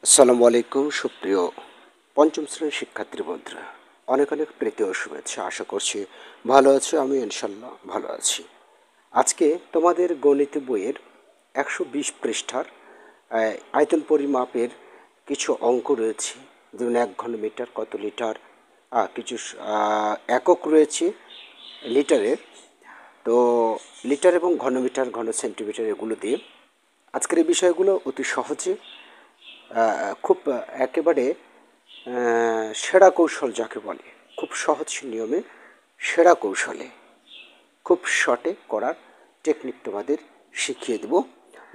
আসসালামু আলাইকুম সুপ্রিয় পঞ্চম শ্রেণীর শিক্ষার্থী বন্ধুরা, অনেক অনেক প্রীতি ও শুভেচ্ছা। আশা করছি ভালো আছো, আমি ইনশাল্লাহ ভালো আছি। আজকে তোমাদের গণিত বইয়ের 120 পৃষ্ঠার আয়তন পরিমাপের কিছু অঙ্ক রয়েছে, যেমন 1 ঘনমিটার কত লিটার, কিছু একক রয়েছে লিটারের। তো লিটার এবং ঘনমিটার ঘন সেন্টিমিটার এগুলো দিয়ে আজকের এই বিষয়গুলো অতি সহজে খুব একেবারে সেরা কৌশল যাকে বলে, খুব সহজ নিয়মে সেরা কৌশলে খুব শর্টে করার টেকনিক তোমাদের শিখিয়ে দেব।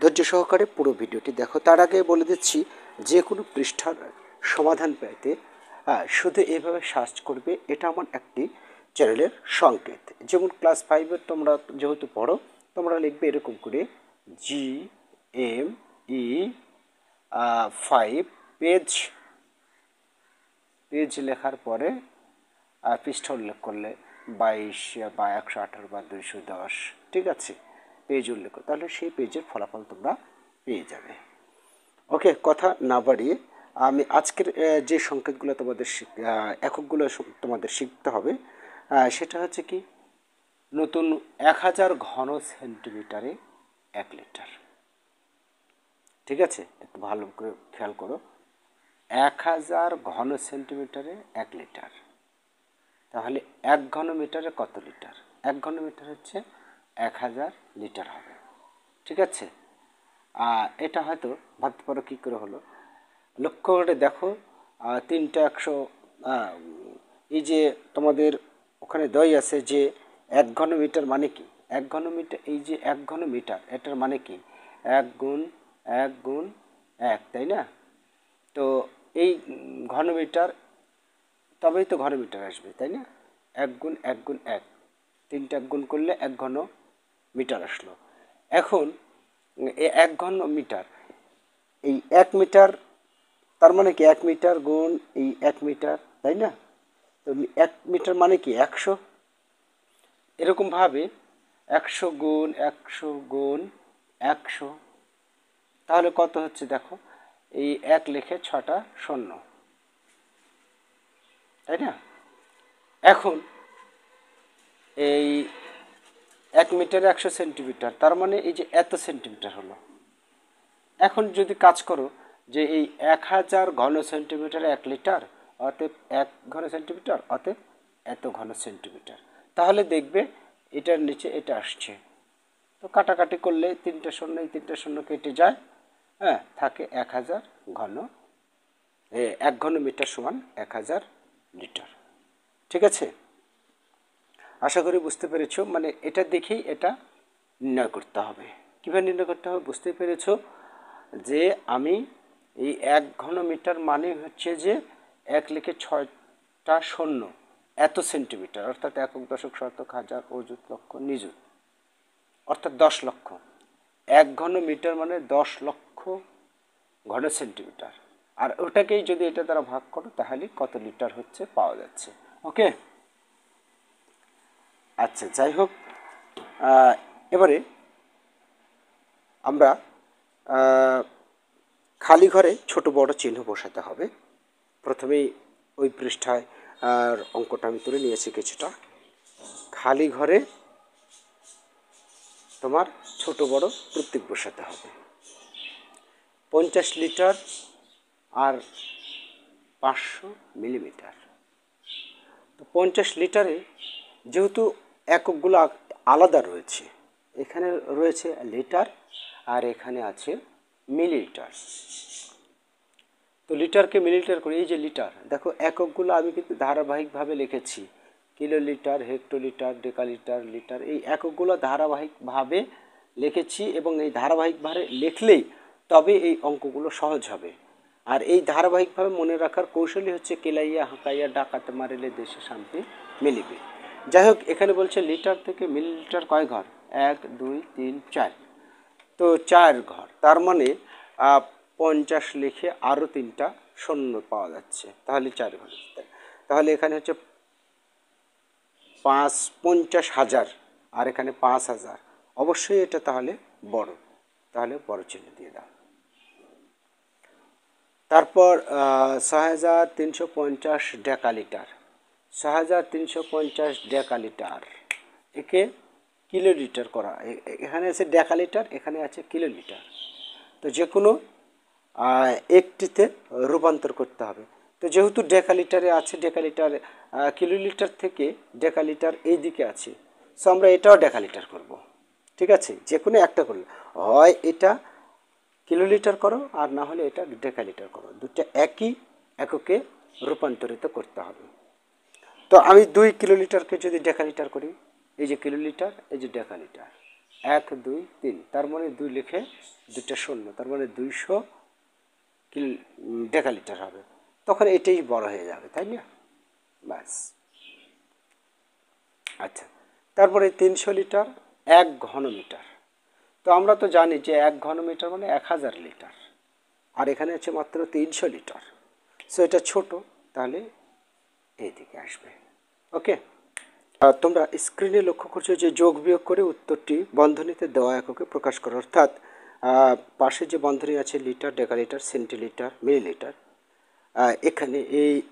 ধৈর্য সহকারে পুরো ভিডিওটি দেখো। তার আগে বলে দিচ্ছি, যে কোনো পৃষ্ঠার সমাধান পেতে শুধু এভাবে সার্চ করবে, এটা আমার একটি চ্যানেলের সংকেত। যেমন ক্লাস 5-এর তোমরা যেহেতু পড়ো, তোমরা লিখবে এরকম করে GME 5 পেজ লেখার পরে পৃষ্ঠা উল্লেখ করলে 22 বা 118 বা 210, ঠিক আছে, পেজ উল্লেখ, তাহলে সেই পেজের ফলাফল তোমরা পেয়ে যাবে। ওকে, কথা না বাড়িয়ে আমি আজকের যে সংকেতগুলো তোমাদের এককগুলো তোমাদের শিখতে হবে, সেটা হচ্ছে কি, নতুন 1000 ঘন সেন্টিমিটারে 1 লিটার। ঠিক আছে, একটু ভালো করে খেয়াল করো। 1000 ঘন সেন্টিমিটারে 1 লিটার, তাহলে 1 ঘনমিটারে কত লিটার? 1 ঘনমিটার হচ্ছে 1000 লিটার হবে। ঠিক আছে, এটা হয়তো ভাবতে পারো কী করে হলো। লক্ষ্য করে দেখো, 3টা 100, এই যে তোমাদের ওখানে দই আছে যে 1 ঘনমিটার মানে কি, 1 ঘনমিটার, এই যে 1 ঘনমিটার, এটার মানে কি 1 গুণ 1 গুণ 1, তাই না? তো এই ঘনমিটার, তবেই তো ঘনমিটার আসবে, তাই না? 1 গুণ 1 গুণ 1, 3টা গুণ করলে 1 ঘন মিটার আসলো। এখন এই 1 ঘন মিটার, এই 1 মিটার, তার মানে কি 1 মিটার গুণ এই 1 মিটার, তাই না? তো 1 মিটার মানে কি 100। এরকমভাবে 100 গুণ 100 গুণ 100, তাহলে কত হচ্ছে দেখো, এই 1 লিখে 6টা শূন্য, তাই না? এখন এই 1 মিটারে 100 সেন্টিমিটার, তার মানে এই যে এত সেন্টিমিটার হলো। এখন যদি কাজ করো যে এই 1000 ঘন সেন্টিমিটারে 1 লিটার, অতএব 1 ঘন সেন্টিমিটার, অতএব এত ঘন সেন্টিমিটার, তাহলে দেখবে এটার নিচে এটা আসছে। তো কাটাকাটি করলে 3টা শূন্য, এই 3টা শূন্য কেটে যায়, হ্যাঁ, থাকে 1000 ঘন, 1 ঘন মিটার সমান 1000 লিটার। ঠিক আছে, আশা করি বুঝতে পেরেছো। মানে এটা দেখেই এটা নির্ণয় করতে হবে। কীভাবে নির্ণয় করতে হবে বুঝতে পেরেছো, যে আমি এই 1 ঘনমিটার মানে হচ্ছে যে 1 লিখে 6টা শূন্য, এত সেন্টিমিটার, অর্থাৎ একক দশক শতক হাজার অযুত লক্ষ নিযুত, অর্থাৎ 10 লক্ষ। 1 ঘনমিটার মানে 10 লক্ষ ঘন সেন্টিমিটার, আর ওটাকেই যদি এটা দ্বারা ভাগ করো তাহলে কত লিটার হচ্ছে পাওয়া যাচ্ছে। ওকে, আচ্ছা, যাই হোক, এবারে আমরা খালি ঘরে ছোট বড় চিহ্ন বসাতে হবে। প্রথমেই ওই পৃষ্ঠায় আর অঙ্কটা আমি তুলে নিয়েছি কিছুটা। খালি ঘরে তোমার ছোট বড় প্রত্যেক বসাতে হবে। 50 লিটার আর 500 মিলিমিটার। তো 50 লিটারে যেহেতু এককগুলো আলাদা রয়েছে, এখানে রয়েছে লিটার আর এখানে আছে মিলিলিটার। তো লিটারকে মিলিলিটার করে, এই যে লিটার, দেখো এককগুলো আমি কিন্তু ধারাবাহিকভাবে লিখেছি, কিলোলিটার, হেক্টোলিটার, ডেকালিটার, লিটার, এই এককগুলো ধারাবাহিকভাবে লিখেছি, এবং এই ধারাবাহিকভাবে লিখলেই তবে এই অঙ্কগুলো সহজ হবে। আর এই ধারাবাহিকভাবে মনে রাখার কৌশলই হচ্ছে কেলাইয়া হাঁকাইয়া ডাকাতে মারিলে দেশে শান্তি মিলিবে। যাই হোক, এখানে বলছে লিটার থেকে মিলিলিটার কয় ঘর, 1 2 3 4, তো 4 ঘর, তার মানে 50 লিখে আরও 3টা শূন্য পাওয়া যাচ্ছে, তাহলে 4 ঘর। তাহলে এখানে হচ্ছে 50,000 আর এখানে 5000, অবশ্যই এটা তাহলে বড়, তাহলে বড় চিহ্ন দিয়ে দাও। তারপর 6350 ডেকালিটার, 6350 ডেকালিটার, একে কিলোলিটার করা, এখানে আছে ডেকালিটার, এখানে আছে কিলোলিটার। তো যে কোনো একটিতে রূপান্তর করতে হবে। তো যেহেতু ডেকালিটারে আছে, ডেকালিটার কিলোলিটার থেকে ডেকালিটার এই দিকে আছে, সো আমরা এটাও ডেকালিটার করব। ঠিক আছে, যে কোনো একটা করলে হয় এটা কিলোলিটার করো আর না হলে এটা ডেকালিটার করো, দুটো একই এককে রূপান্তরিত করতে হবে। তো আমি 2 কিলোলিটারকে যদি ডেকালিটার করি, এই যে কিলোলিটার, এই যে ডেকালিটার, 1 2 3, তার মানে 2 লিখে দুটো শূন্য, তার মানে 200 ডেকালিটার হবে। তখন এটাই বড় হয়ে যাবে, তাই না? ব্যাস। আচ্ছা, তারপরে 300 লিটার 1 ঘনমিটার। তো আমরা তো জানি যে 1 ঘনমিটার মানে 1000 লিটার, আর এখানে আছে মাত্র 300 লিটার। সো এটা ছোট, তাহলে এইদিকে আসবে। ওকে, তোমরা স্ক্রিনে লক্ষ্য করছো যে যোগ বিয়োগ করে উত্তরটি বন্ধনীতে দেওয়া এককে প্রকাশ করো, অর্থাৎ পাশে যে বন্ধনী আছে লিটার, ডেকালিটার, সেন্টিলিটার, মিলিলিটার, এখানে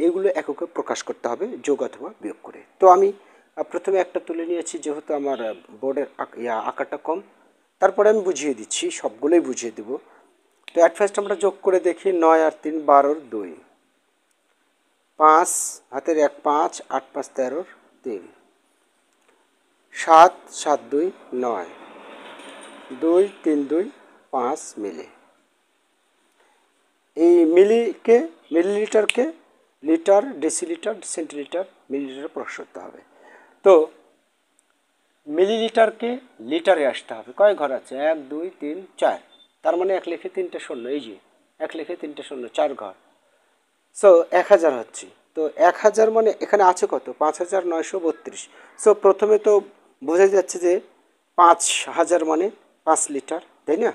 এইগুলো এককে প্রকাশ করতে হবে যোগ অথবা বিয়োগ করে। তো আমি প্রথমে একটা তুলে নিয়েছি, যেহেতু আমার বোর্ডের আকারটা কম, তারপরে আমি বুঝিয়ে দিচ্ছি, সবগুলোই বুঝিয়ে দেবো। তো অ্যাট ফার্স্ট আমরা যোগ করে দেখি, 9 আর 3 12, 2 5 হাতের 1 5, 8 5 13, 3 7 7 2 9, 2 3 2 5 মিলি। এই মিলিলিটারকে লিটার, ডেসিলিটার, সেন্টিলিটার, মিলিলিটারে প্রকাশ করতে হবে। তো মিলিলিটারকে লিটারে আসতে হবে, কয় ঘর আছে? 1 2 3 4, তার মানে 1 লিখে 3টে শূন্য, এই যে 1 লিখে 3টে শূন্য, 4 ঘর। সো 1000 হচ্ছে। তো 1000 মানে এখানে আছে কত? 5932। সো প্রথমে তো বোঝা যাচ্ছে যে 5000 মানে 5 লিটার, তাই না?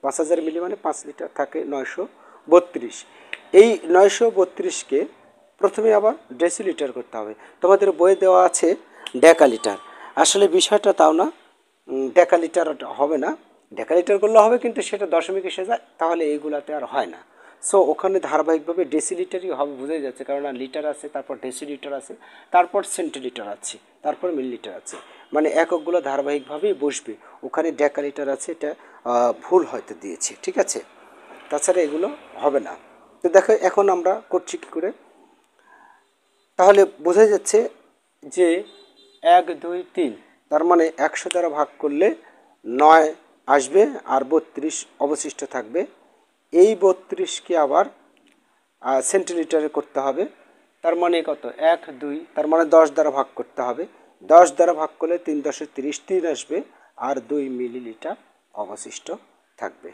5000 মিলি মানে 5 লিটার, থাকে 932। এই 932কে প্রথমে আবার ডেসিলিটার করতে হবে। তোমাদের বইয়ে দেওয়া আছে ডেকালিটার, আসলে বিষয়টা তাও না, ডেকালিটার হবে না। ডেকালিটার করলে হবে, কিন্তু সেটা দশমিক এসে যায়, তাহলে এইগুলাতে আর হয় না। সো ওখানে ধারাবাহিকভাবে ডেসিলিটারই হবে, বোঝাই যাচ্ছে, কারণ লিটার আছে, তারপর ডেসিলিটার আছে, তারপর সেন্টিলিটার আছে, তারপর মিলিলিটার আছে, মানে এককগুলো ধারাবাহিকভাবেই বসবে। ওখানে ডেকালিটার আছে, এটা ভুল হয়তো দিয়েছে, ঠিক আছে? তাছাড়া এগুলো হবে না। তো দেখো এখন আমরা করছি কী করে, তাহলে বোঝা যাচ্ছে যে 1 2 3, তার মানে 100 দ্বারা ভাগ করলে 9 আসবে, আর 32 অবশিষ্ট থাকবে। এই 32কে আবার সেন্টিলিটারে করতে হবে, তার মানে কত? 1 2, তার মানে 10 দ্বারা ভাগ করতে হবে। 10 দ্বারা ভাগ করলে 3 10 30, 3 আসবে, আর 2 মিলিলিটার অবশিষ্ট থাকবে।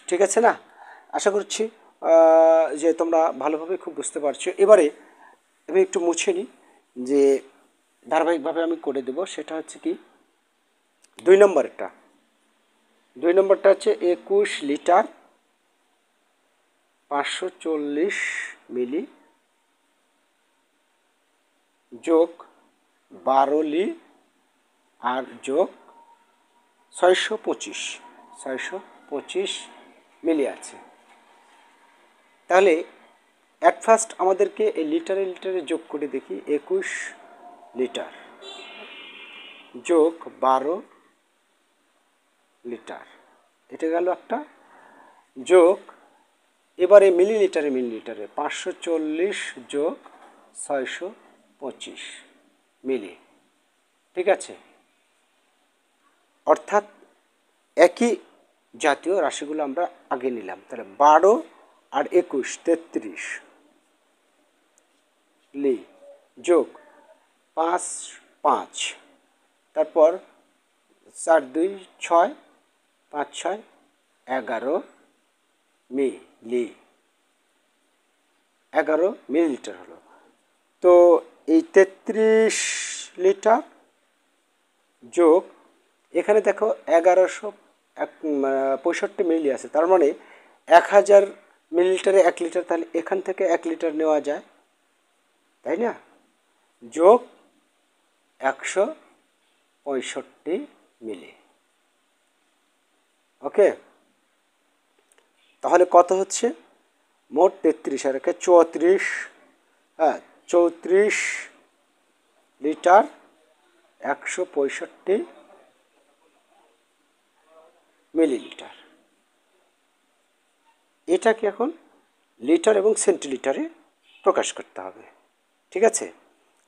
ঠিক আছে না? আশা করছি যে তোমরা ভালোভাবে খুব বুঝতে পারছো। এবারে আমি একটু মুছে নিই, যে ধারাবাহিকভাবে আমি করে দেব। সেটা হচ্ছে কি, 2 নম্বরটা হচ্ছে 21 লিটার 540 মিলি যোগ 12 লি আর যোগ 625 মিলি আছে। তাহলে অ্যাট ফার্স্ট আমাদেরকে এই লিটারে লিটারে যোগ করে দেখি, 21 লিটার যোগ 12 লিটার, এটা গেল একটা যোগ। এবারে মিলিলিটারে 540 যোগ 625 মিলি, ঠিক আছে? অর্থাৎ একই জাতীয় রাশিগুলো আমরা আগে নিলাম। তাহলে 12 আর 21 33 লি যোগ 5 5, তারপর 4 2 6, 5 6 11 মিলি, 11 মিলিলিটার হলো। তো এই 33 লিটার যোগ, এখানে দেখো 1165 মিলি আছে, তার মানে 1000 মিলিলিটারে 1 লিটার, তাহলে এখান থেকে 1 লিটার নেওয়া যায়, তাই না? যোগ 165 মিলি। ওকে, তাহলে কত হচ্ছে? মোট 33 আর একে 34, হ্যাঁ 34 লিটার 165 মিলিলিটার। এটাকে এখন লিটার এবং সেন্টিলিটারে প্রকাশ করতে হবে, ঠিক আছে,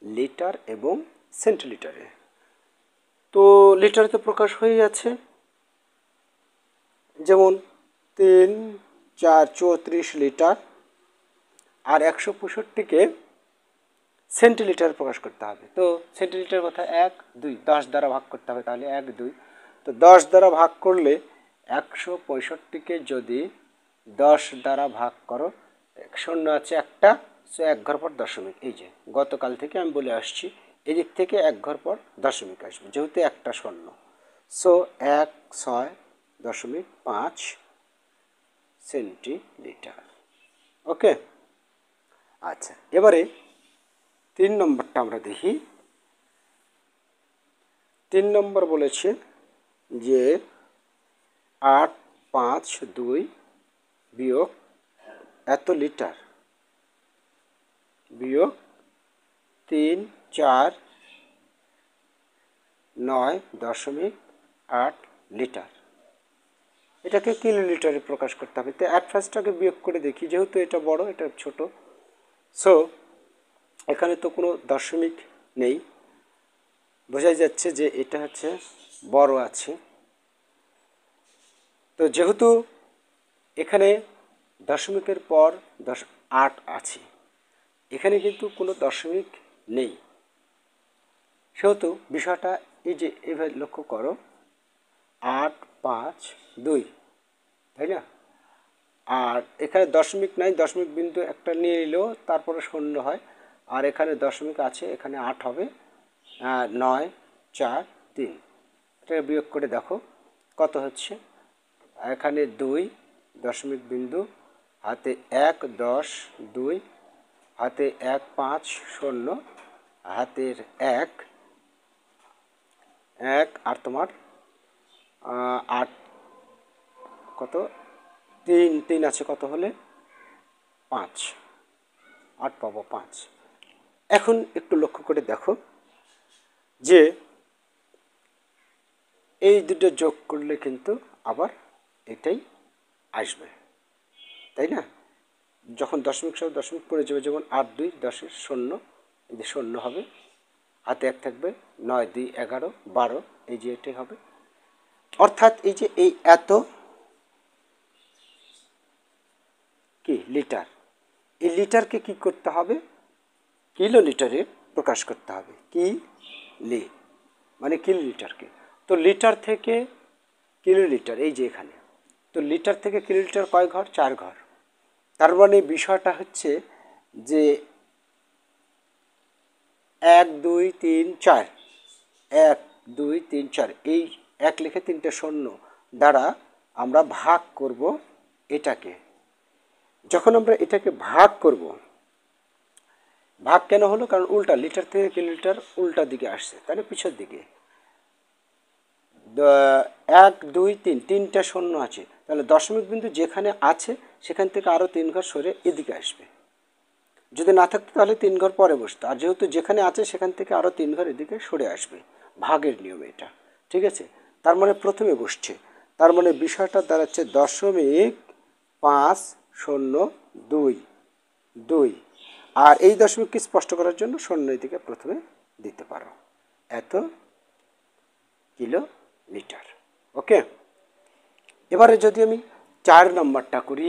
লিটার এবং সেন্টিলিটারে। তো লিটারে তো প্রকাশ হয়ে যাচ্ছে, যেমন 3, 4, 34 লিটার, আর 165কে সেন্টিলিটার প্রকাশ করতে হবে। তো সেন্টিলিটার কথা 1, 2, 10 দ্বারা ভাগ করতে হবে, তাহলে 1, 2। তো 10 দ্বারা ভাগ করলে 165কে যদি 10 দ্বারা ভাগ করো, শূন্য আছে একটা, সো এক ঘর পর দশমিক। এই যে গতকাল থেকে আমি বলে আসছি, এদিক থেকে এক ঘর পর দশমিক আসবে, যেহেতু একটা শূন্য, সো 16.5 সেন্টিলিটার। ওকে, আচ্ছা, এবারে 3 নম্বরটা আমরা দেখি। 3 নম্বর বলেছে যে 852 বিয়োগ এত লিটার বিয়োগ 349.8 লিটার। এটাকে কিলোলিটারে প্রকাশ করতে হবে। তো অ্যাট ফার্স্টটাকে বিয়োগ করে দেখি, যেহেতু এটা বড় এটা ছোট, সো এখানে তো কোনো দশমিক নেই, বোঝাই যাচ্ছে যে এটা হচ্ছে বড় আছে। তো যেহেতু এখানে দশমিকের পর 8 আছে, এখানে কিন্তু কোনো দশমিক নেই, সেহেতু বিষয়টা এই যে এভাবে লক্ষ্য করো, 852, তাই না? আর এখানে দশমিক নাই, দশমিক বিন্দু একটা নিয়ে নিলেও তারপরে শূন্য হয়, আর এখানে দশমিক আছে, এখানে 8 হবে, 9, 4, 3। এটাকে বিয়োগ করে দেখো কত হচ্ছে। এখানে 2 দশমিক বিন্দু, হাতে 1, 10, 2, হাতে 1, 5, 0, হাতের 1, আর তোমার 8 কত, 3 আছে, কত হলে 5, 8 পাবো 5। এখন একটু লক্ষ্য করে দেখো যে এই দুটো যোগ করলে কিন্তু আবার এটাই আসবে, তাই না? যখন দশমিক সহ দশমিক পড়ে যাবে, যেমন 8, 2, 10, 0, এই যে 0 হবে, হাতে 1 থাকবে, 9, 2, 11, 12, এই যে এটাই হবে। অর্থাৎ এই যে এই এত কি লিটার, এই লিটারকে কি করতে হবে, কিলো লিটারে প্রকাশ করতে হবে, কি লি মানে কিলোলিটারকে। তো লিটার থেকে কিলোলিটার, এই যে এখানে, তো লিটার থেকে কিলোলিটার কয় ঘর, 4 ঘর। তার মানে বিষয়টা হচ্ছে যে 1, 2, 3, 4, 1, 2, 3, 4, এই 1 লিখে 3টে শূন্য দ্বারা আমরা ভাগ করব এটাকে। যখন আমরা এটাকে ভাগ করব, ভাগ কেন হলো, কারণ উল্টা, লিটার থেকে কিলোলিটার উল্টা দিকে আসছে, তাহলে পিছের দিকে। 1, 2, 3, 3টে শূন্য আছে, তাহলে দশমিক বিন্দু যেখানে আছে সেখান থেকে আরও 3 ঘর সরে এদিকে আসবে। যদি না থাকতো তাহলে 3 ঘর পরে বসতো, আর যেহেতু যেখানে আছে সেখান থেকে আরও 3 ঘর এদিকে সরে আসবে, ভাগের নিয়ম এটা, ঠিক আছে। তার মানে প্রথমে বসছে, তার মানে বিষয়টা দাঁড়াচ্ছে 0.502, আর এই দশমিককে স্পষ্ট করার জন্য শূন্য এদিকে প্রথমে দিতে পারো, এত কিলো লিটার। ওকে, এবারে যদি আমি 4 নম্বরটা করি,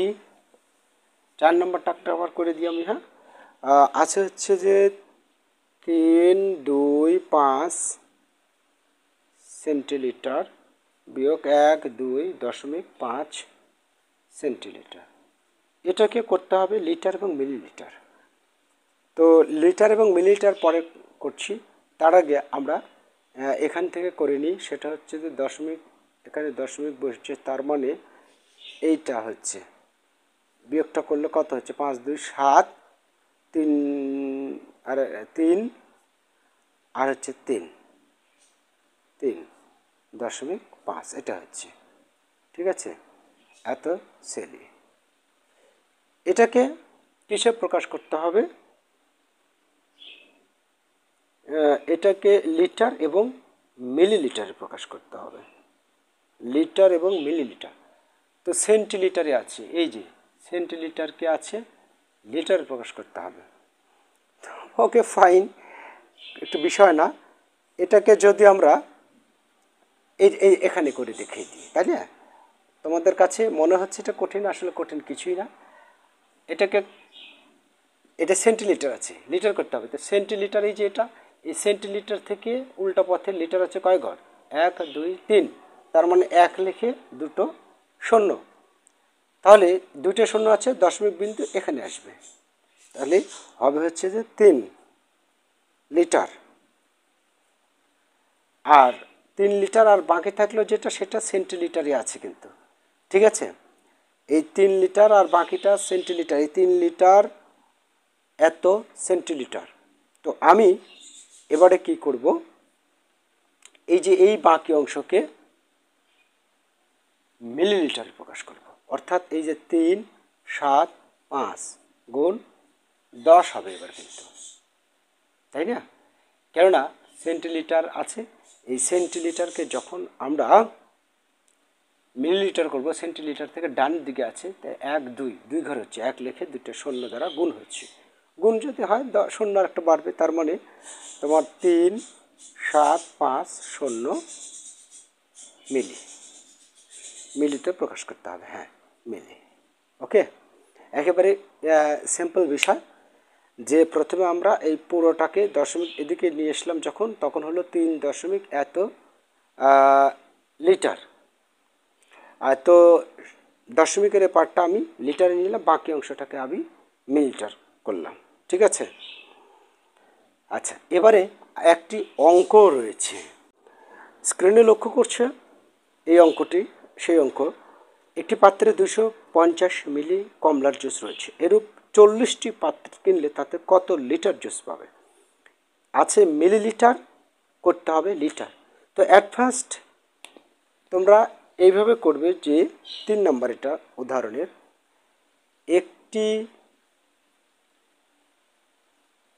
4 নম্বরটা আবার করে দিই আমি। হ্যাঁ, আছে হচ্ছে যে 325 সেন্টিলিটার বিয়োগ 1.2.5 সেন্টিলিটার। এটাকে করতে হবে লিটার এবং মিলিলিটার। তো লিটার এবং মিলিলিটার পরে করছি, তার আগে আমরা এখান থেকে করে নিই। সেটা হচ্ছে যে দশমিক, এখানে দশমিক বসছে, তার মানে এইটা হচ্ছে, বিয়োগটা করলে কত হচ্ছে, 5, 2, 7, 3 আর 3 আর হচ্ছে 3.5, এটা হচ্ছে, ঠিক আছে, এত সেলি। এটাকে কিসে প্রকাশ করতে হবে? এটাকে লিটার এবং মিলিলিটারে প্রকাশ করতে হবে, লিটার এবং মিলিলিটার। তো সেন্টিলিটারে আছে, এই যে সেন্টিলিটারকে আছে লিটারে প্রকাশ করতে হবে। ওকে ফাইন, একটু বিষয় না। এটাকে যদি আমরা এখানে করে দেখিয়ে দিই, তাই না? তোমাদের কাছে মনে হচ্ছে এটা কঠিন, আসলে কঠিন কিছুই না। এটা সেন্টিলিটার আছে, লিটার করতে হবে। তো সেন্টিলিটার, এই যে এটা, এই সেন্টিলিটার থেকে উল্টা পথে লিটার আছে কয় ঘর? 1 2 3, তার মানে 1 লিখে দুটো শূন্য, তাহলে দুটো শূন্য আছে, দশমিক বিন্দু এখানে আসবে, তাহলে হবে হচ্ছে যে 3 লিটার। আর 3 লিটার আর বাকি থাকলো যেটা, সেটা সেন্টিলিটারই আছে কিন্তু, ঠিক আছে? এই 3 লিটার আর বাকিটা সেন্টিলিটার, এই 3 লিটার এত সেন্টিলিটার। তো আমি এবারে কি করব, এই যে এই বাকি অংশকে মিলিলিটারে প্রকাশ করব, অর্থাৎ এই যে 3 7 5 গুণ 10 হবে এবার কিন্তু, তাই না? কেননা সেন্টিলিটার আছে, এই সেন্টিলিটারকে যখন আমরা মিলিলিটার করব, সেন্টিলিটার থেকে ডান দিকে আছে, তাই 1 2 2 ঘর হচ্ছে, 1 লিখে দুটো শূন্য দ্বারা গুণ হচ্ছে, গুণ যদি হয় শূন্য আর একটা বাড়বে, তার মানে তোমার 3 7 5 0 মিলিতে প্রকাশ করতে হবে, হ্যাঁ মিলি। ওকে, একেবারে সিম্পল বিষয়। যে প্রথমে আমরা এই পুরোটাকে দশমিক এদিকে নিয়ে আসলাম যখন, তখন হলো 3 দশমিক এত লিটার, আর তো দশমিকের পার্টটা আমি লিটারে নিলাম, বাকি অংশটাকে আমি মিলিটার করলাম, ঠিক আছে? আচ্ছা, এবারে একটি অঙ্ক রয়েছে, স্ক্রিনে লক্ষ্য করছে এই অঙ্কটি, সেই অঙ্ক। একটি পাত্রে 250 মিলি কমলার জুস রয়েছে, এরূপ 40টি পাত্র কিনলে তাতে কত লিটার জুস পাবে? আছে মিলিলিটার, করতে হবে লিটার। তো অ্যাট ফার্স্ট তোমরা এইভাবে করবে যে 3 নম্বর এটা উদাহরণের, একটি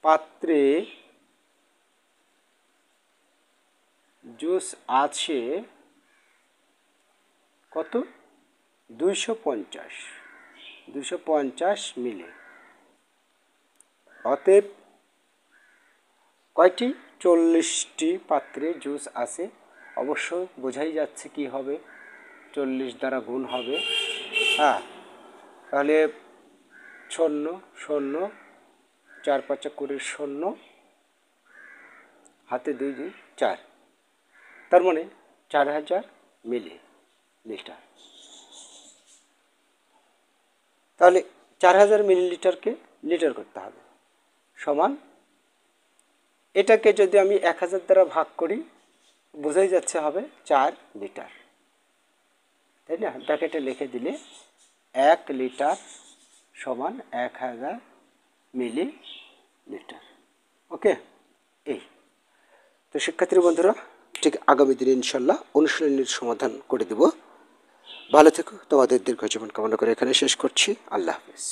পাত্রে জুস আছে কত? 250 মিলি, অতএব কয়টি? 40টি পাত্রে জুস আছে। অবশ্য বোঝাই যাচ্ছে কি হবে, 40 দ্বারা গুণ হবে, হ্যাঁ। তাহলে 0 0 4 5 20 0, হাতে 2 2 4, তার মানে 4000 মিলি লিটার। তাহলে 4000 মিলিলিটারকে লিটার করতে হবে, সমান এটাকে যদি আমি 1000 দ্বারা ভাগ করি, বোঝাই যাচ্ছে হবে 4 লিটার, তাই না? ব্র্যাকেটে লিখে দিলে 1 লিটার সমান 1000 মিলি লিটার। ওকে, এই তো শিক্ষার্থী বন্ধুরা, ঠিক আগামী দিনে ইনশাল্লাহ অনুশীলনীর সমাধান করে দেব। ভালো থেকো, তোমাদের দীর্ঘ জীবন কামনা করে এখানে শেষ করছি। আল্লাহ হাফেজ।